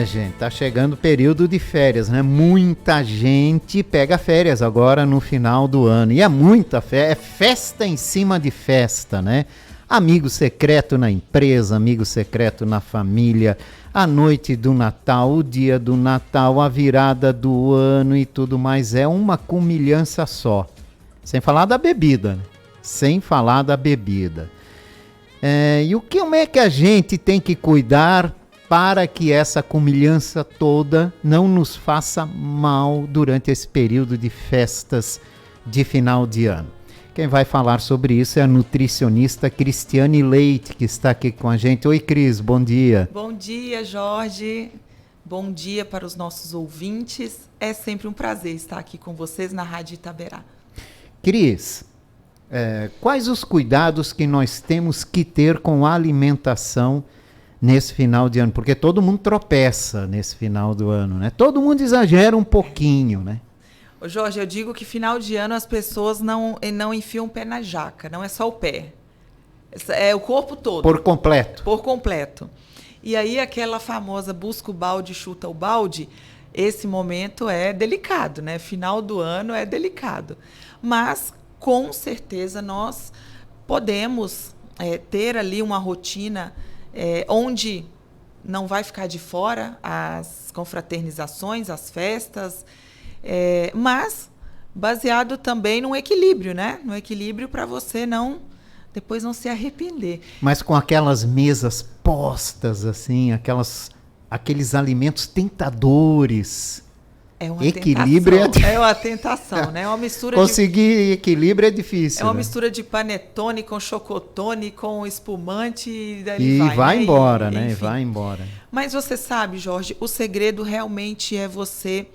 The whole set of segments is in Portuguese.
gente, tá chegando o período de férias, né? Muita gente pega férias agora no final do ano. E é muita festa, é festa em cima de festa, né? Amigo secreto na empresa, amigo secreto na família, a noite do Natal, o dia do Natal, a virada do ano e tudo mais. É uma comilança só. Sem falar da bebida, né? Sem falar da bebida. E como é que a gente tem que cuidar para que essa comilança toda não nos faça mal durante esse período de festas de final de ano? Quem vai falar sobre isso é a nutricionista Cristiane Leite, que está aqui com a gente. Oi, Cris, bom dia. Bom dia, Jorge. Bom dia para os nossos ouvintes. É sempre um prazer estar aqui com vocês na Rádio Itaberá. Cris, quais os cuidados que nós temos que ter com a alimentação nesse final de ano? Porque todo mundo tropeça nesse final do ano, né? Todo mundo exagera um pouquinho, né? Ô Jorge, eu digo que final de ano as pessoas não enfiam o pé na jaca, não é só o pé. É o corpo todo. Por completo. Por completo. E aí aquela famosa busca o balde, chuta o balde, esse momento é delicado, né? Final do ano é delicado. Mas, com certeza, nós podemos ter ali uma rotina onde não vai ficar de fora as confraternizações, as festas, mas baseado também num equilíbrio, né? No equilíbrio para você depois não se arrepender. Mas com aquelas mesas postas, assim, aqueles alimentos tentadores. É uma equilíbrio tentação. É uma tentação, né? É uma mistura Conseguir equilíbrio é difícil. É uma né? mistura de panetone com chocotone, com espumante e vai né? embora, né? E vai embora. Mas você sabe, Jorge, o segredo realmente é você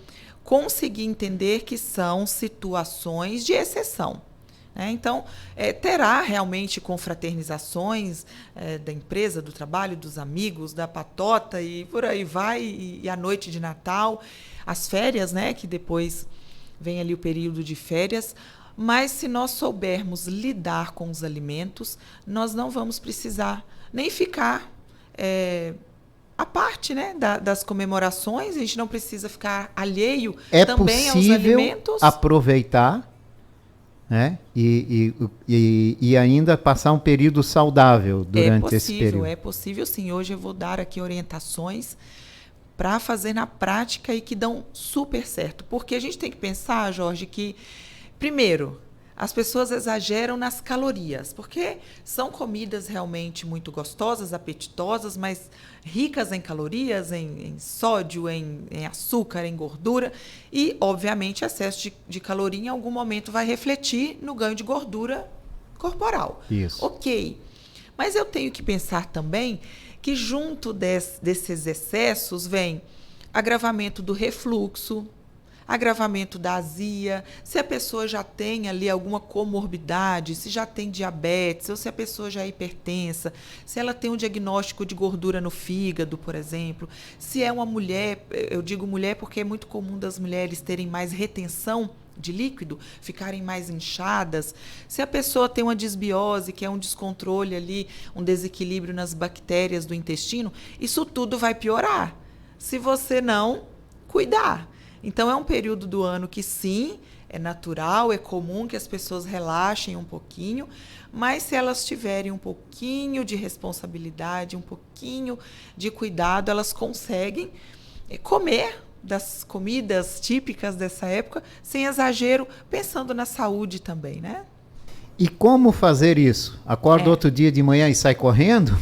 conseguir entender que são situações de exceção. Então, terá realmente confraternizações da empresa, do trabalho, dos amigos, da patota e por aí vai, e a noite de Natal, as férias, né, que depois vem ali o período de férias, mas se nós soubermos lidar com os alimentos, nós não vamos precisar nem ficar a parte, né, das comemorações, a gente não precisa ficar alheio também aos alimentos. É possível aproveitar, né? E ainda passar um período saudável durante esse período. É possível sim. Hoje eu vou dar aqui orientações para fazer na prática e que dão super certo. Porque a gente tem que pensar, Jorge, que, primeiro, as pessoas exageram nas calorias, porque são comidas realmente muito gostosas, apetitosas, mas ricas em calorias, em sódio, em açúcar, em gordura. E, obviamente, excesso de caloria em algum momento vai refletir no ganho de gordura corporal. Isso. Ok. Mas eu tenho que pensar também que junto desses excessos vem agravamento do refluxo, agravamento da azia, se a pessoa já tem ali alguma comorbidade, se já tem diabetes, ou se a pessoa já é hipertensa, se ela tem um diagnóstico de gordura no fígado, por exemplo, se é uma mulher, eu digo mulher porque é muito comum das mulheres terem mais retenção de líquido, ficarem mais inchadas, se a pessoa tem uma disbiose, que é um descontrole ali, um desequilíbrio nas bactérias do intestino, isso tudo vai piorar, se você não cuidar. Então, é um período do ano que, sim, é natural, é comum que as pessoas relaxem um pouquinho, mas se elas tiverem um pouquinho de responsabilidade, um pouquinho de cuidado, elas conseguem comer das comidas típicas dessa época, sem exagero, pensando na saúde também, né? E como fazer isso? Acorda outro dia de manhã e sai correndo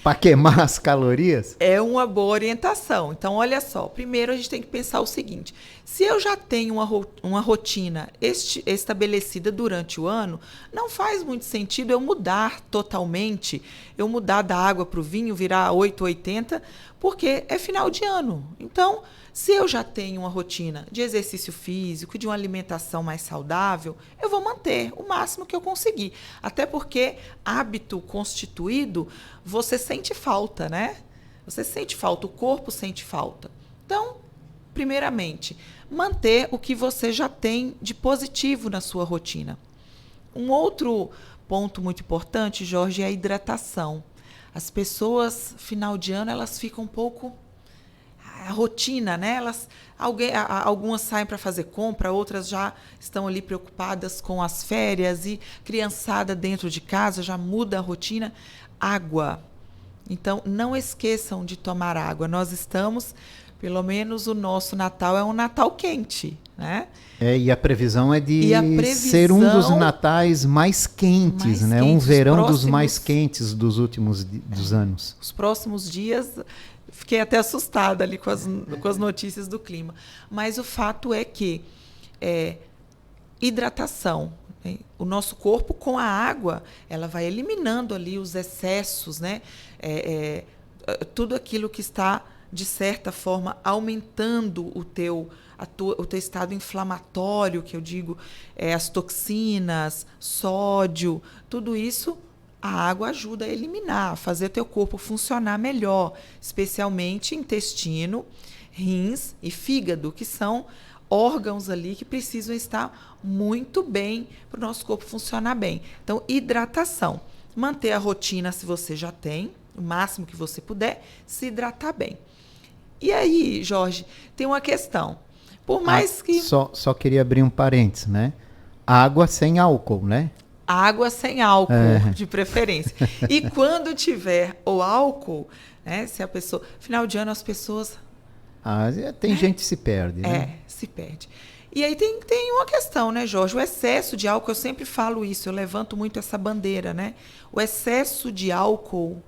para queimar as calorias? É uma boa orientação. Então, olha só, primeiro a gente tem que pensar o seguinte, se eu já tenho uma rotina estabelecida durante o ano, não faz muito sentido eu mudar totalmente, eu mudar da água para o vinho, virar 8,80, porque é final de ano. Então, se eu já tenho uma rotina de exercício físico, de uma alimentação mais saudável, eu vou manter o máximo que eu conseguir. Até porque hábito constituído, você sente falta, né? Você sente falta, o corpo sente falta. Então, primeiramente, manter o que você já tem de positivo na sua rotina. Um outro ponto muito importante, Jorge, é a hidratação. As pessoas, final de ano, elas ficam um pouco a rotina, né? Algumas saem para fazer compra, outras já estão ali preocupadas com as férias e criançada dentro de casa já muda a rotina. Água. Então, não esqueçam de tomar água. Nós estamos, pelo menos o nosso Natal é um Natal quente, né? E a previsão é de ser um dos natais mais quentes, né? Um verão dos mais quentes dos últimos dos anos. Os próximos dias, fiquei até assustada ali com as notícias do clima. Mas o fato é que hidratação, né? O nosso corpo, com a água, ela vai eliminando ali os excessos, né? Tudo aquilo que está, de certa forma, aumentando o teu estado inflamatório, que eu digo, as toxinas, sódio, tudo isso a água ajuda a eliminar, a fazer teu corpo funcionar melhor, especialmente intestino, rins e fígado, que são órgãos ali que precisam estar muito bem para o nosso corpo funcionar bem. Então, hidratação. Manter a rotina, se você já tem, o máximo que você puder, se hidratar bem. E aí, Jorge, tem uma questão. Por mais que... Só queria abrir um parênteses, né? Água sem álcool, né? Água sem álcool, de preferência. E quando tiver o álcool, né? Se a pessoa... Final de ano, as pessoas... tem gente que se perde, né? Se perde. E aí tem uma questão, né, Jorge? O excesso de álcool, eu sempre falo isso, eu levanto muito essa bandeira, né? O excesso de álcool,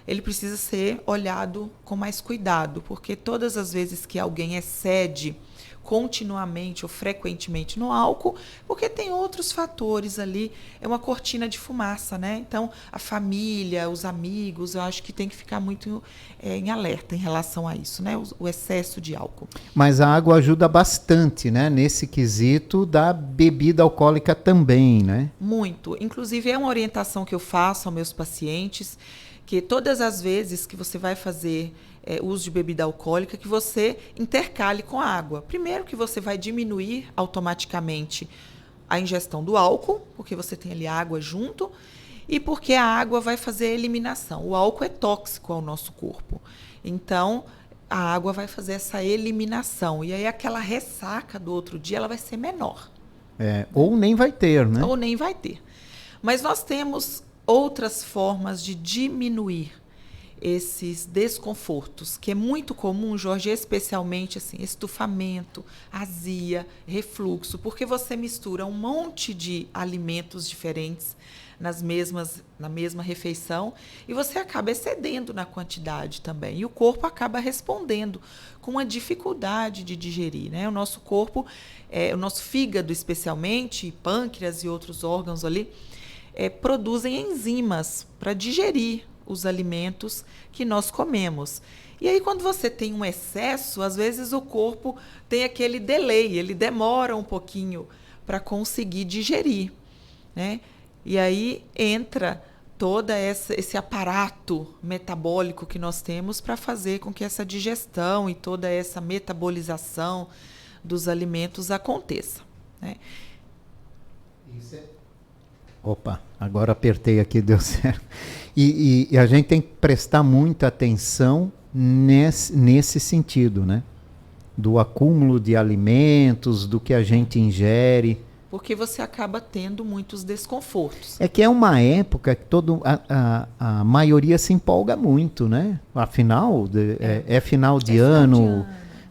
ele precisa ser olhado com mais cuidado, porque todas as vezes que alguém excede continuamente ou frequentemente no álcool, porque tem outros fatores ali, é uma cortina de fumaça, né? Então, a família, os amigos, eu acho que tem que ficar muito em alerta em relação a isso, né? O excesso de álcool. Mas a água ajuda bastante, né? Nesse quesito da bebida alcoólica também, né? Muito. Inclusive, é uma orientação que eu faço aos meus pacientes, que todas as vezes que você vai fazer uso de bebida alcoólica, que você intercale com a água. Primeiro que você vai diminuir automaticamente a ingestão do álcool, porque você tem ali água junto, e porque a água vai fazer a eliminação. O álcool é tóxico ao nosso corpo. Então, a água vai fazer essa eliminação. E aí aquela ressaca do outro dia, ela vai ser menor. Ou nem vai ter, né? Ou nem vai ter. Mas nós temos outras formas de diminuir esses desconfortos, que é muito comum, Jorge, especialmente assim, estufamento, azia, refluxo, porque você mistura um monte de alimentos diferentes na mesma refeição e você acaba excedendo na quantidade também. E o corpo acaba respondendo com uma dificuldade de digerir, né? O nosso corpo, o nosso fígado especialmente, pâncreas e outros órgãos ali, produzem enzimas para digerir os alimentos que nós comemos. E aí, quando você tem um excesso, às vezes o corpo tem aquele delay, ele demora um pouquinho para conseguir digerir, né? E aí entra todo esse aparato metabólico que nós temos para fazer com que essa digestão e toda essa metabolização dos alimentos aconteça, né? Opa, agora apertei aqui, deu certo. E a gente tem que prestar muita atenção nesse sentido, né? Do acúmulo de alimentos, do que a gente ingere. Porque você acaba tendo muitos desconfortos. É que é uma época que a maioria se empolga muito, né? Afinal, final de ano,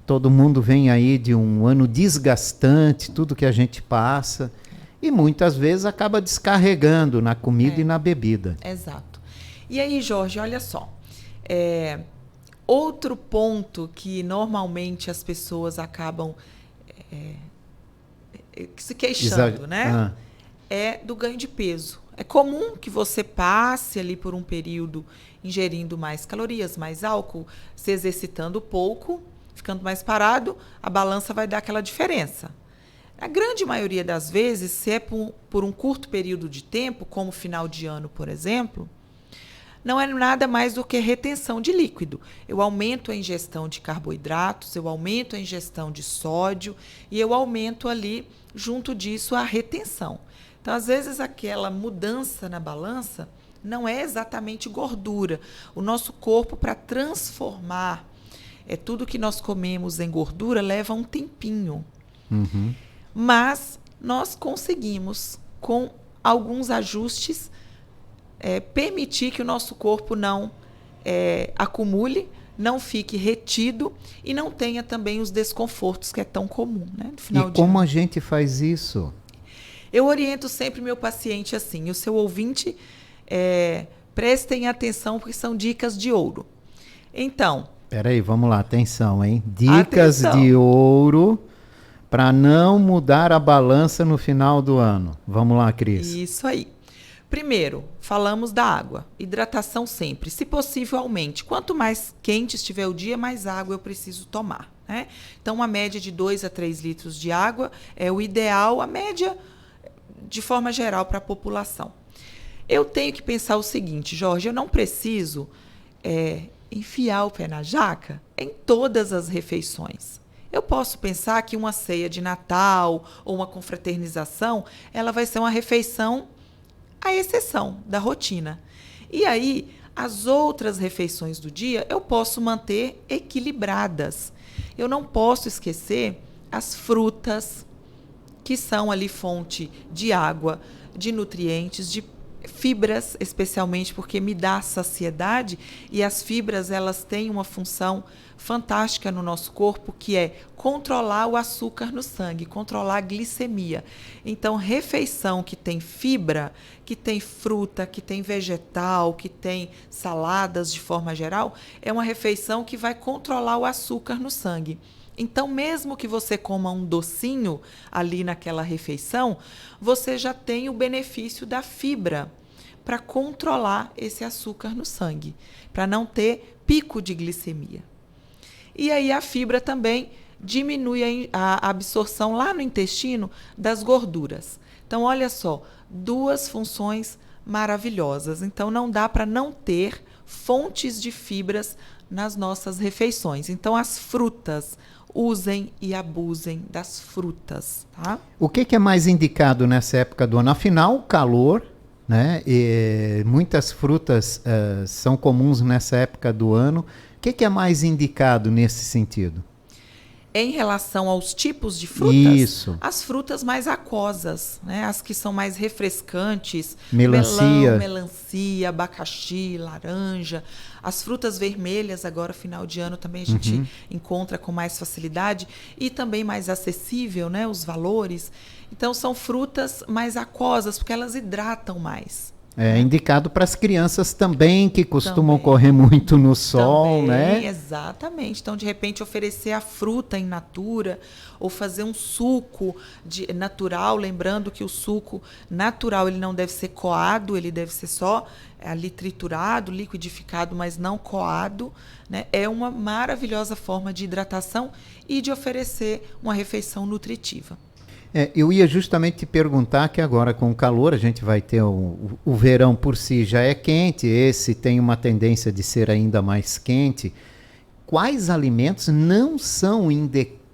todo mundo vem aí de um ano desgastante, tudo que a gente passa. E muitas vezes acaba descarregando na comida e na bebida. Exato. E aí, Jorge, olha só. Outro ponto que normalmente as pessoas acabam se queixando, né? É do ganho de peso. É comum que você passe ali por um período ingerindo mais calorias, mais álcool, se exercitando pouco, ficando mais parado, a balança vai dar aquela diferença. A grande maioria das vezes, se é por um curto período de tempo, como final de ano, por exemplo, não é nada mais do que retenção de líquido. Eu aumento a ingestão de carboidratos, eu aumento a ingestão de sódio e eu aumento ali, junto disso, a retenção. Então, às vezes, aquela mudança na balança não é exatamente gordura. O nosso corpo, para transformar tudo que nós comemos em gordura leva um tempinho. Uhum. Mas nós conseguimos, com alguns ajustes, permitir que o nosso corpo não acumule, não fique retido e não tenha também os desconfortos que é tão comum, né, no final E de como ano. a gente faz isso? Eu oriento sempre meu paciente assim, e o seu ouvinte, prestem atenção porque são dicas de ouro. Então... Peraí, vamos lá, atenção, hein? Dicas Atenção. de ouro para não mudar a balança no final do ano. Vamos lá, Cris. Isso aí. Primeiro, falamos da água. Hidratação sempre. Se possível, aumente. Quanto mais quente estiver o dia, mais água eu preciso tomar, né? Então, uma média de 2 a 3 litros de água é o ideal, a média de forma geral para a população. Eu tenho que pensar o seguinte, Jorge, eu não preciso enfiar o pé na jaca em todas as refeições. Eu posso pensar que uma ceia de Natal ou uma confraternização, ela vai ser uma refeição à exceção da rotina. E aí, as outras refeições do dia eu posso manter equilibradas. Eu não posso esquecer as frutas, que são ali fonte de água, de nutrientes, de fibras, especialmente porque me dá saciedade, e as fibras elas têm uma função fantástica no nosso corpo, que é controlar o açúcar no sangue, controlar a glicemia. Então, refeição que tem fibra, que tem fruta, que tem vegetal, que tem saladas de forma geral, é uma refeição que vai controlar o açúcar no sangue. Então, mesmo que você coma um docinho ali naquela refeição, você já tem o benefício da fibra para controlar esse açúcar no sangue, para não ter pico de glicemia. E aí a fibra também diminui a absorção lá no intestino das gorduras. Então, olha só, 2 funções maravilhosas. Então, não dá para não ter fontes de fibras nas nossas refeições. Então, as frutas, usem e abusem das frutas, tá? O que é mais indicado nessa época do ano? Afinal, o calor, né? E muitas frutas são comuns nessa época do ano. O que é mais indicado nesse sentido? Em relação aos tipos de frutas, Isso. as frutas mais aquosas, né? As que são mais refrescantes, Melancia. melão, melancia, abacaxi, laranja. As frutas vermelhas, agora final de ano também a gente encontra com mais facilidade e também mais acessível, né? Os valores. Então são frutas mais aquosas porque elas hidratam mais. É indicado para as crianças também, que costumam Também. correr muito no sol, Também, né? exatamente. Então, de repente, oferecer a fruta in natura ou fazer um suco natural, lembrando que o suco natural ele não deve ser coado, ele deve ser só ali triturado, liquidificado, mas não coado, né? É uma maravilhosa forma de hidratação e de oferecer uma refeição nutritiva. Eu ia justamente te perguntar que agora com o calor a gente vai ter o verão por si já é quente, esse tem uma tendência de ser ainda mais quente. Quais alimentos não são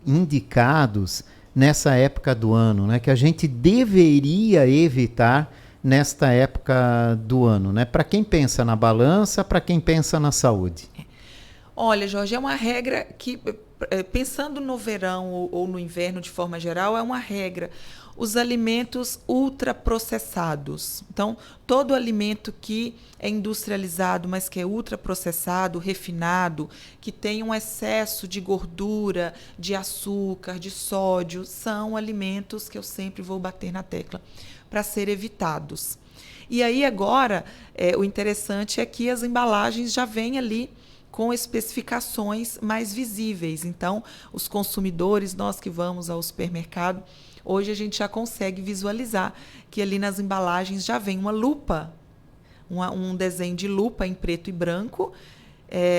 indicados nessa época do ano, né? Que a gente deveria evitar nesta época do ano, né? Para quem pensa na balança, para quem pensa na saúde. Olha, Jorge, é uma regra que, pensando no verão ou no inverno de forma geral, é uma regra. Os alimentos ultraprocessados. Então, todo alimento que é industrializado, mas que é ultraprocessado, refinado, que tem um excesso de gordura, de açúcar, de sódio, são alimentos que eu sempre vou bater na tecla para ser evitados. E aí agora, o interessante é que as embalagens já vêm ali com especificações mais visíveis. Então, os consumidores, nós que vamos ao supermercado, hoje a gente já consegue visualizar que ali nas embalagens já vem uma lupa, um desenho de lupa em preto e branco,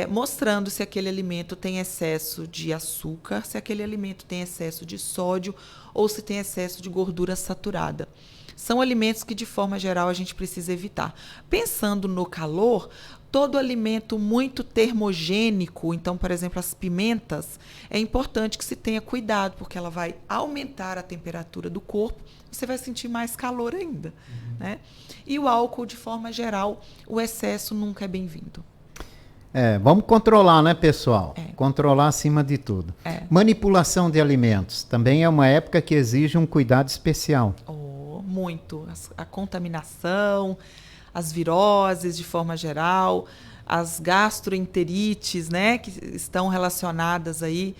mostrando se aquele alimento tem excesso de açúcar, se aquele alimento tem excesso de sódio ou se tem excesso de gordura saturada. São alimentos que, de forma geral, a gente precisa evitar. Pensando no calor, todo alimento muito termogênico, então, por exemplo, as pimentas, é importante que se tenha cuidado, porque ela vai aumentar a temperatura do corpo, você vai sentir mais calor ainda, né? E o álcool, de forma geral, o excesso nunca é bem-vindo. Vamos controlar, né, pessoal? É. Controlar acima de tudo. É. Manipulação de alimentos. Também é uma época que exige um cuidado especial. Muito. A contaminação, as viroses de forma geral, as gastroenterites, né, que estão relacionadas aí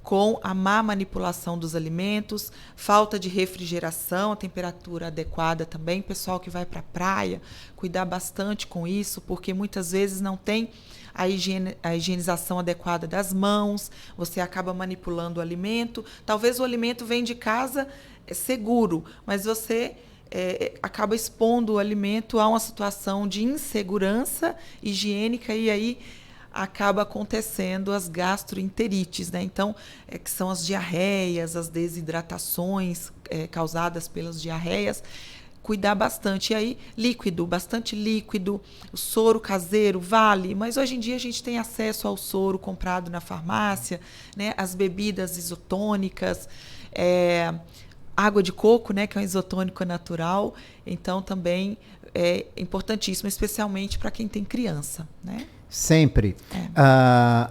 com a má manipulação dos alimentos, falta de refrigeração, a temperatura adequada também. Pessoal que vai para a praia, cuidar bastante com isso, porque muitas vezes não tem a higienização adequada das mãos, você acaba manipulando o alimento. Talvez o alimento venha de casa seguro, mas você acaba expondo o alimento a uma situação de insegurança higiênica e aí acaba acontecendo as gastroenterites, né? Então, que são as diarreias, as desidratações causadas pelas diarreias. Cuidar bastante. E aí, líquido, bastante líquido, o soro caseiro vale, mas hoje em dia a gente tem acesso ao soro comprado na farmácia, né? As bebidas isotônicas, água de coco, né? Que é um isotônico natural, então também é importantíssimo, especialmente para quem tem criança, né? Sempre.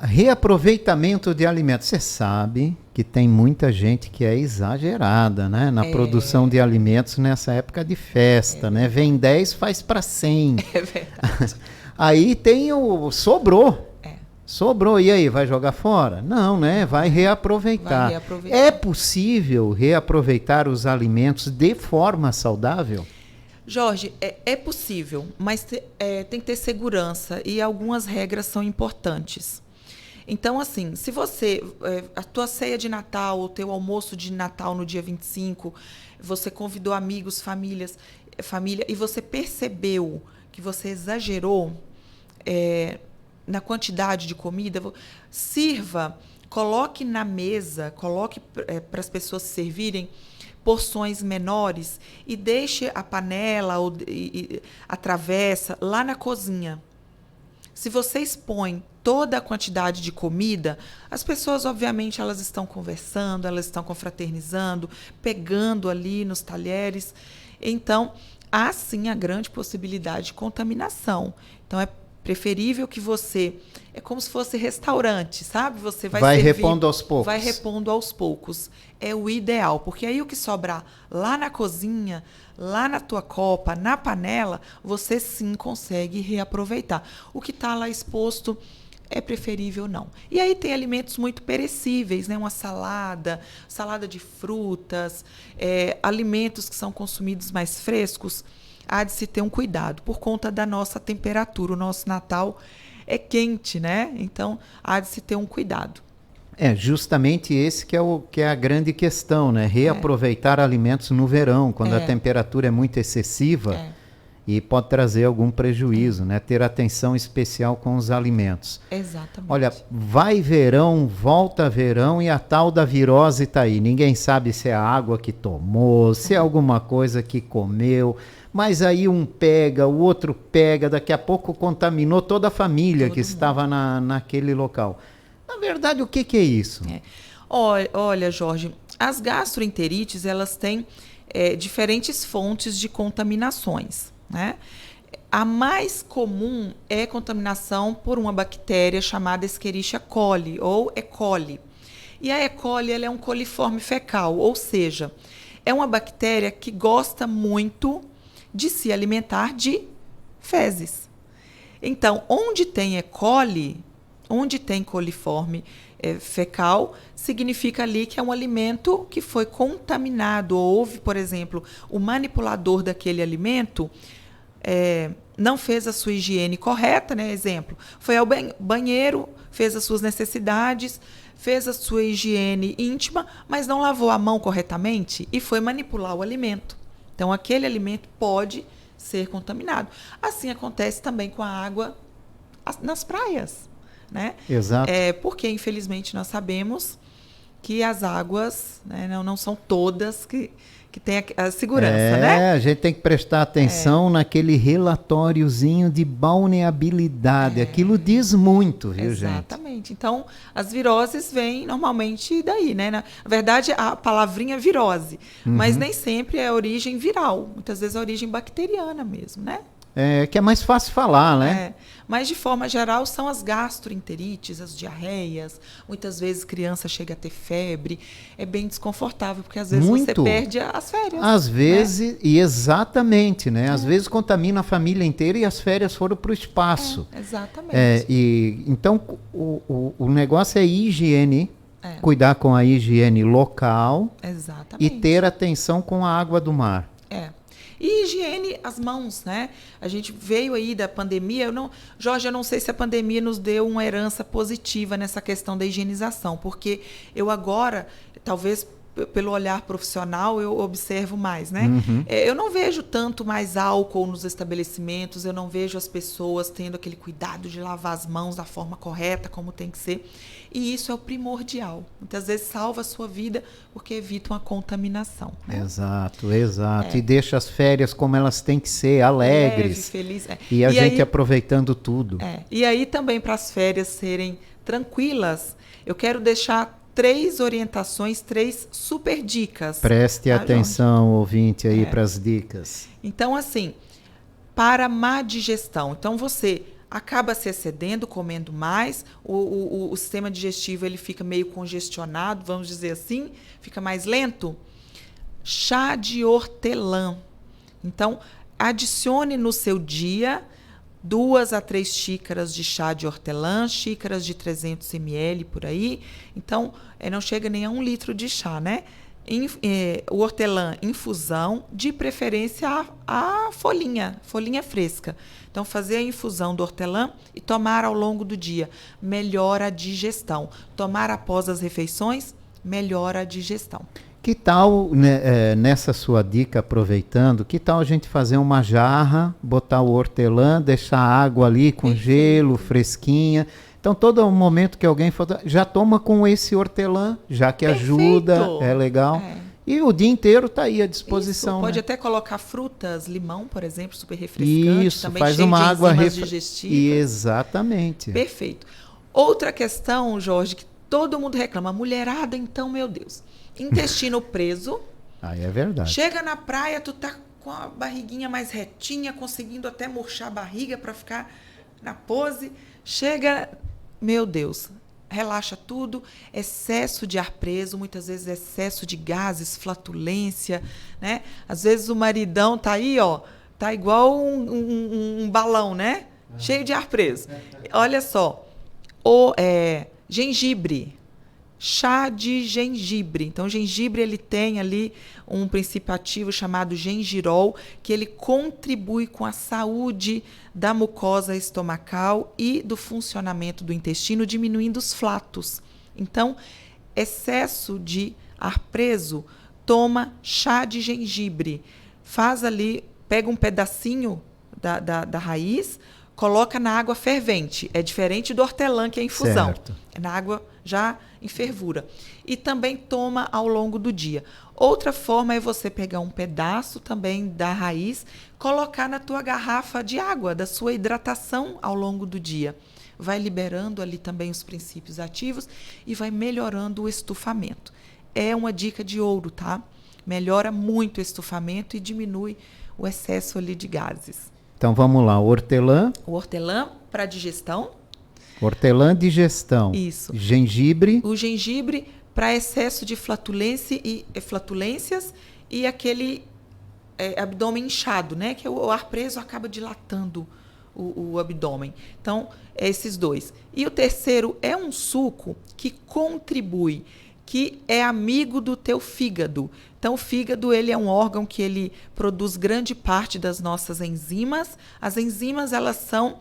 Reaproveitamento de alimentos. Você sabe que tem muita gente que é exagerada, né? Na produção de alimentos nessa época de festa, né? Vem 10, faz para 100. É verdade. Aí tem o sobrou. Sobrou, e aí, vai jogar fora? Não, né? Vai reaproveitar. É possível reaproveitar os alimentos de forma saudável? Jorge, é possível, mas tem que ter segurança e algumas regras são importantes. Então, assim, se você, a tua ceia de Natal, o teu almoço de Natal no dia 25, você convidou amigos, família, e você percebeu que você exagerou na quantidade de comida, sirva, coloque na mesa, coloque para as pessoas servirem porções menores e deixe a panela ou a travessa lá na cozinha. Se você expõe toda a quantidade de comida, as pessoas, obviamente, elas estão conversando, elas estão confraternizando, pegando ali nos talheres. Então, há sim a grande possibilidade de contaminação. Então, é preferível que você... É como se fosse restaurante, sabe? Você vai servir, repondo aos poucos. Vai repondo aos poucos. É o ideal, porque aí o que sobrar lá na cozinha, lá na tua copa, na panela, você sim consegue reaproveitar. O que está lá exposto é preferível não. E aí tem alimentos muito perecíveis, né? Uma salada de frutas, alimentos que são consumidos mais frescos. Há de se ter um cuidado por conta da nossa temperatura. O nosso Natal é quente, né? Então, há de se ter um cuidado. Justamente esse que é a grande questão, né? Reaproveitar alimentos no verão, quando a temperatura é muito excessiva e pode trazer algum prejuízo, né? Ter atenção especial com os alimentos. Exatamente. Olha, vai verão, volta verão e a tal da virose está aí. Ninguém sabe se é a água que tomou, se é alguma coisa que comeu, mas aí um pega, o outro pega, daqui a pouco contaminou toda a família que estava naquele local. Na verdade, o que é isso? Olha, Jorge, as gastroenterites, elas têm diferentes fontes de contaminações, né? A mais comum é contaminação por uma bactéria chamada Escherichia coli, ou E. coli. E a E. coli ela é um coliforme fecal, ou seja, é uma bactéria que gosta muito de se alimentar de fezes. Então, onde tem E. coli, onde tem coliforme fecal, significa ali que é um alimento que foi contaminado. Ou houve, por exemplo, o manipulador daquele alimento não fez a sua higiene correta, né? Exemplo, foi ao banheiro, fez as suas necessidades, fez a sua higiene íntima, mas não lavou a mão corretamente e foi manipular o alimento. Então, aquele alimento pode ser contaminado. Assim acontece também com a água nas praias, né? Exato. Porque, infelizmente, nós sabemos que as águas, né, não são todas que têm a segurança, né? A gente tem que prestar atenção naquele relatóriozinho de balneabilidade. Aquilo diz muito, viu, gente? Exatamente. Então, as viroses vêm normalmente daí, né? Na verdade, a palavrinha é virose, mas nem sempre é origem viral. Muitas vezes é origem bacteriana mesmo, né? que é mais fácil falar, né? Mas, de forma geral, são as gastroenterites, as diarreias. Muitas vezes criança chega a ter febre. É bem desconfortável, porque às vezes você perde as férias. Às vezes, e exatamente, né? Às vezes contamina a família inteira e as férias foram para o espaço. Exatamente. Então, o negócio é higiene, cuidar com a higiene local. Exatamente. E ter atenção com a água do mar. E higiene, as mãos, né? A gente veio aí da pandemia. Jorge, eu não sei se a pandemia nos deu uma herança positiva nessa questão da higienização, porque eu agora, talvez pelo olhar profissional, eu observo mais, né? Eu não vejo tanto mais álcool nos estabelecimentos, eu não vejo as pessoas tendo aquele cuidado de lavar as mãos da forma correta, como tem que ser. E isso é o primordial. Muitas vezes salva a sua vida porque evita uma contaminação. Né? Exato. E deixa as férias como elas têm que ser, alegres. Leve, feliz. E a gente aproveitando tudo. E aí também, para as férias serem tranquilas, eu quero deixar 3 orientações, 3 super dicas. Preste atenção, ouvinte, aí para as dicas. Então, assim, para má digestão. Então, você acaba se excedendo, comendo mais, o sistema digestivo ele fica meio congestionado, vamos dizer assim, fica mais lento. Chá de hortelã. Então, adicione no seu dia 2 a 3 xícaras de chá de hortelã, xícaras de 300 ml por aí. Então, não chega nem a 1 litro de chá, né? O hortelã infusão, de preferência a folhinha fresca. Então, fazer a infusão do hortelã e tomar ao longo do dia. Melhora a digestão. Tomar após as refeições, melhora a digestão. Que tal, né, nessa sua dica, aproveitando, que tal a gente fazer uma jarra, botar o hortelã, deixar a água ali com gelo, fresquinha. Então, todo momento que alguém for, já toma com esse hortelã, já que ajuda, é legal. E o dia inteiro está aí à disposição. Isso, pode até colocar frutas, limão, por exemplo, super refrescante. Isso, também faz cheio uma de água digestivas. Exatamente. Perfeito. Outra questão, Jorge, que todo mundo reclama. Mulherada, então, meu Deus. Intestino preso. Aí é verdade. Chega na praia, tu tá com a barriguinha mais retinha, conseguindo até murchar a barriga para ficar na pose. Chega, meu Deus, relaxa tudo, excesso de ar preso, muitas vezes excesso de gases, flatulência, né? Às vezes o maridão tá aí, ó, tá igual um balão, né? Cheio de ar preso. Olha só, gengibre, chá de gengibre. Então, o gengibre ele tem ali um princípio ativo chamado gengirol, que ele contribui com a saúde da mucosa estomacal e do funcionamento do intestino, diminuindo os flatos. Então, excesso de ar preso, toma chá de gengibre. Faz ali, pega um pedacinho da raiz, coloca na água fervente. É diferente do hortelã, que é infusão. Certo. É na água já em fervura. E também toma ao longo do dia. Outra forma é você pegar um pedaço também da raiz, colocar na tua garrafa de água, da sua hidratação ao longo do dia. Vai liberando ali também os princípios ativos e vai melhorando o estufamento. É uma dica de ouro, tá? Melhora muito o estufamento e diminui o excesso ali de gases. Então vamos lá, hortelã. O hortelã para digestão. Hortelã, digestão. Isso. Gengibre. O gengibre para excesso de flatulências e aquele abdômen inchado, né? Que o ar preso acaba dilatando o abdômen. Então, esses 2. E o terceiro é um suco que contribui, que é amigo do teu fígado. Então, o fígado ele é um órgão que ele produz grande parte das nossas enzimas. As enzimas, elas são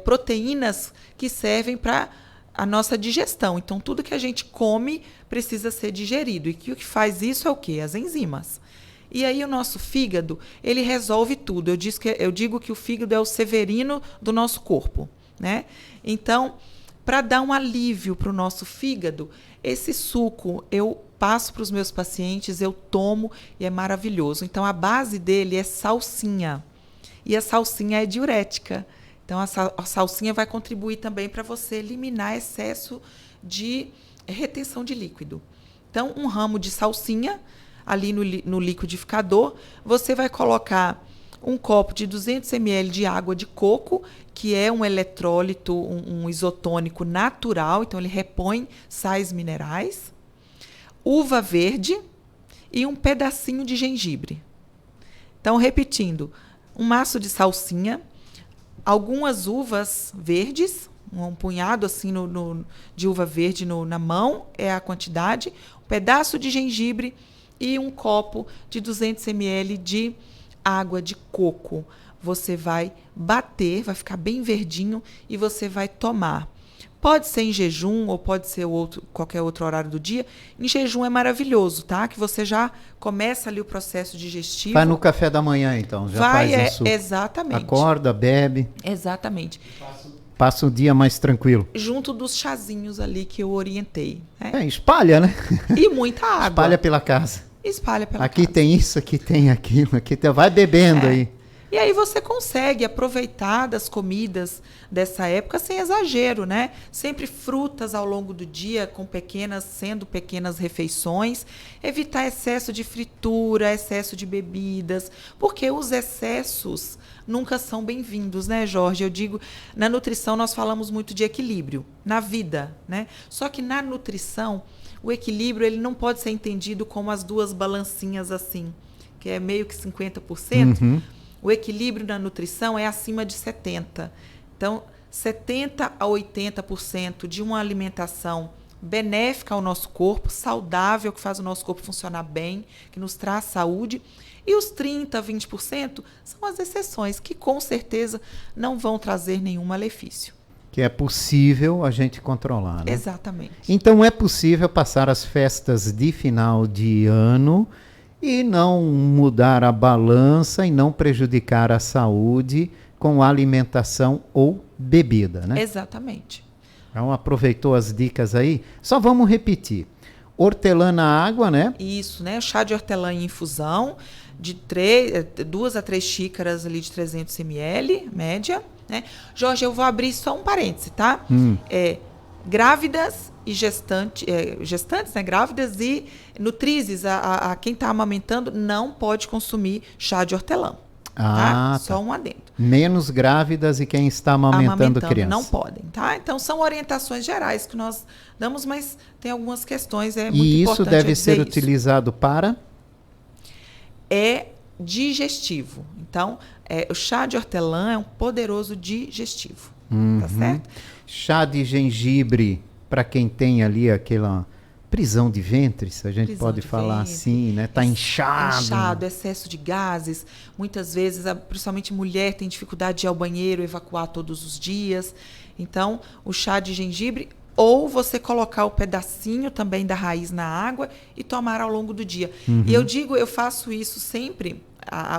proteínas que servem para a nossa digestão. Então, tudo que a gente come precisa ser digerido. E o que faz isso é o quê? As enzimas. E aí, o nosso fígado, ele resolve tudo. Eu digo que o fígado é o Severino do nosso corpo, né? Então, para dar um alívio para o nosso fígado, esse suco eu passo para os meus pacientes, eu tomo e é maravilhoso. Então, a base dele é salsinha. E a salsinha é diurética. Então, a salsinha vai contribuir também para você eliminar excesso de retenção de líquido. Então, um ramo de salsinha ali no liquidificador, você vai colocar um copo de 200 ml de água de coco, que é um eletrólito, um isotônico natural, então ele repõe sais minerais, uva verde e um pedacinho de gengibre. Então, repetindo, um maço de salsinha, algumas uvas verdes, um punhado assim de uva verde na mão, é a quantidade, um pedaço de gengibre e um copo de 200 ml de água de coco. Você vai bater, vai ficar bem verdinho e você vai tomar. Pode ser em jejum ou pode ser qualquer outro horário do dia. Em jejum é maravilhoso, tá? Que você já começa ali o processo digestivo. Vai no café da manhã, então, já faz isso. Exatamente. Acorda, bebe. Exatamente. Passa o dia mais tranquilo. Junto dos chazinhos ali que eu orientei. Né? Espalha, né? E muita água. Espalha pela casa. Espalha pela aqui casa. Tem isso, aqui tem aquilo, vai bebendo aí. E aí você consegue aproveitar das comidas dessa época sem exagero, né? Sempre frutas ao longo do dia, sendo pequenas refeições. Evitar excesso de fritura, excesso de bebidas, porque os excessos nunca são bem-vindos, né, Jorge? Eu digo, na nutrição nós falamos muito de equilíbrio, na vida, né? Só que na nutrição, o equilíbrio ele não pode ser entendido como as duas balancinhas assim, que é meio que 50%. Uhum. O equilíbrio na nutrição é acima de 70%. Então, 70% a 80% de uma alimentação benéfica ao nosso corpo, saudável, que faz o nosso corpo funcionar bem, que nos traz saúde. E os 30%, 20% são as exceções, que com certeza não vão trazer nenhum malefício. Que é possível a gente controlar, né? Exatamente. Então é possível passar as festas de final de ano e não mudar a balança e não prejudicar a saúde com alimentação ou bebida, né? Exatamente. Então aproveitou as dicas aí? Só vamos repetir. Hortelã na água, né? Isso, né? Chá de hortelã em infusão, de 2 a 3 xícaras ali de 300 ml, média, né? Jorge, eu vou abrir só um parêntese, tá? Grávidas e gestantes, né? Grávidas e nutrizes, a quem está amamentando, não pode consumir chá de hortelã. Tá? Só um adendo. Menos grávidas e quem está amamentando criança. Não podem, tá? Então, são orientações gerais que nós damos, mas tem algumas questões, muito importante. E isso deve ser utilizado para? É digestivo. Então, o chá de hortelã é um poderoso digestivo. Tá certo? Chá de gengibre, para quem tem ali aquela prisão de ventre, se a gente pode falar assim, né? Tá inchado. Inchado, excesso de gases. Muitas vezes, principalmente mulher, tem dificuldade de ir ao banheiro, evacuar todos os dias. Então, o chá de gengibre, ou você colocar o pedacinho também da raiz na água e tomar ao longo do dia. E eu faço isso sempre,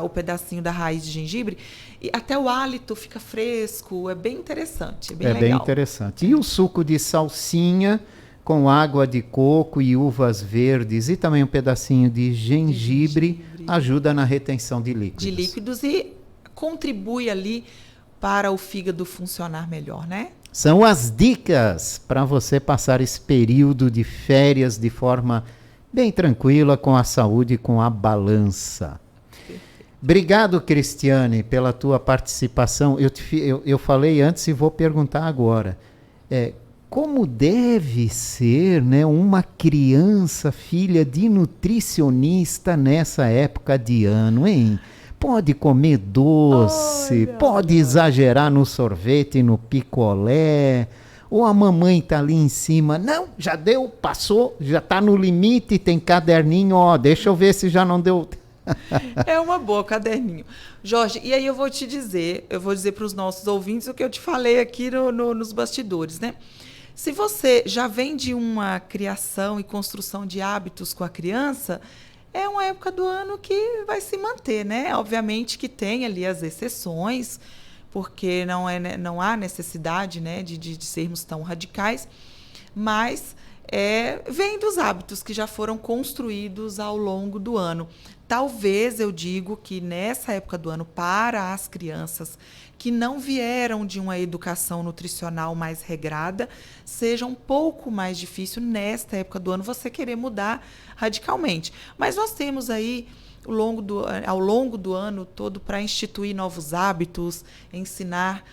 o pedacinho da raiz de gengibre, e até o hálito fica fresco, é bem interessante, é bem legal. Bem interessante. E o suco de salsinha com água de coco e uvas verdes e também um pedacinho de gengibre ajuda na retenção de líquidos. De líquidos e contribui ali para o fígado funcionar melhor, né? São as dicas para você passar esse período de férias de forma bem tranquila, com a saúde e com a balança. Obrigado, Cristiane, pela tua participação. Eu falei antes e vou perguntar agora. Como deve ser, né, uma criança filha de nutricionista nessa época de ano, hein? Pode comer doce, pode exagerar no sorvete, no picolé, ou a mamãe tá ali em cima, não, já deu, passou, já tá no limite, tem caderninho, deixa eu ver se já não deu. É uma boa, caderninho. Jorge, e aí eu vou dizer para os nossos ouvintes o que eu te falei aqui nos bastidores, né? Se você já vem de uma criação e construção de hábitos com a criança, é uma época do ano que vai se manter, né? Obviamente que tem ali as exceções, porque não há necessidade, né, de sermos tão radicais, mas vem dos hábitos que já foram construídos ao longo do ano. Talvez eu digo que nessa época do ano, para as crianças que não vieram de uma educação nutricional mais regrada, seja um pouco mais difícil nesta época do ano você querer mudar radicalmente. Mas nós temos aí ao longo do ano todo para instituir novos hábitos, ensinar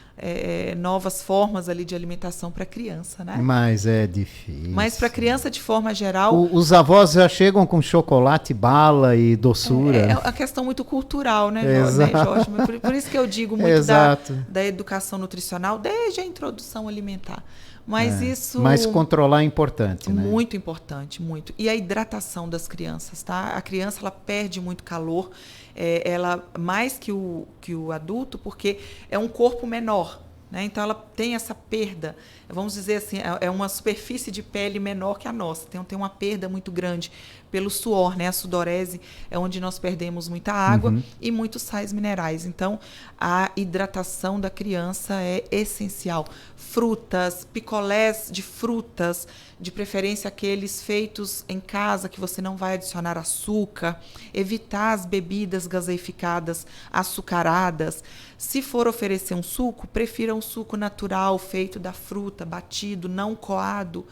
novas formas ali de alimentação para a criança, né? Mas é difícil. Mas para a criança, de forma geral... Os avós já chegam com chocolate, bala e doçura. É uma questão muito cultural, né, Exato. Jorge? Por isso que eu digo muito da educação nutricional desde a introdução alimentar. Mas controlar é importante, né? Muito importante, muito. E a hidratação das crianças, tá? A criança, ela perde muito calor, ela mais que o adulto, porque é um corpo menor, né? Então, ela tem essa perda, vamos dizer assim, é uma superfície de pele menor que a nossa. Então, tem uma perda muito grande pelo suor, né? A sudorese é onde nós perdemos muita água e muitos sais minerais. Então, a hidratação da criança é essencial. Frutas, picolés de frutas, de preferência aqueles feitos em casa, que você não vai adicionar açúcar, evitar as bebidas gaseificadas, açucaradas. Se for oferecer um suco, prefira um suco natural, feito da fruta, batido, não coado.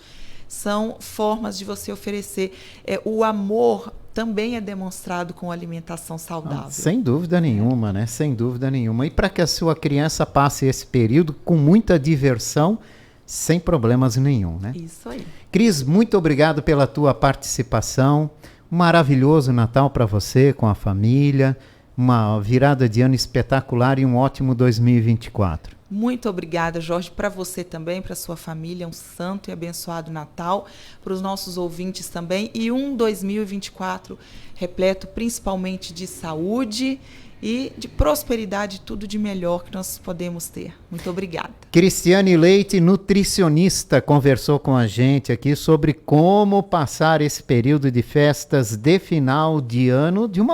São formas de você oferecer. O amor também é demonstrado com alimentação saudável. Sem dúvida nenhuma, né? Sem dúvida nenhuma. E para que a sua criança passe esse período com muita diversão, sem problemas nenhum, né? Isso aí. Cris, muito obrigado pela tua participação. Um maravilhoso Natal para você, com a família. Uma virada de ano espetacular e um ótimo 2024. Muito obrigada, Jorge, para você também, para sua família, um santo e abençoado Natal, para os nossos ouvintes também, e um 2024 repleto principalmente de saúde e de prosperidade, tudo de melhor que nós podemos ter. Muito obrigada. Cristiane Leite, nutricionista, conversou com a gente aqui sobre como passar esse período de festas de final de ano de uma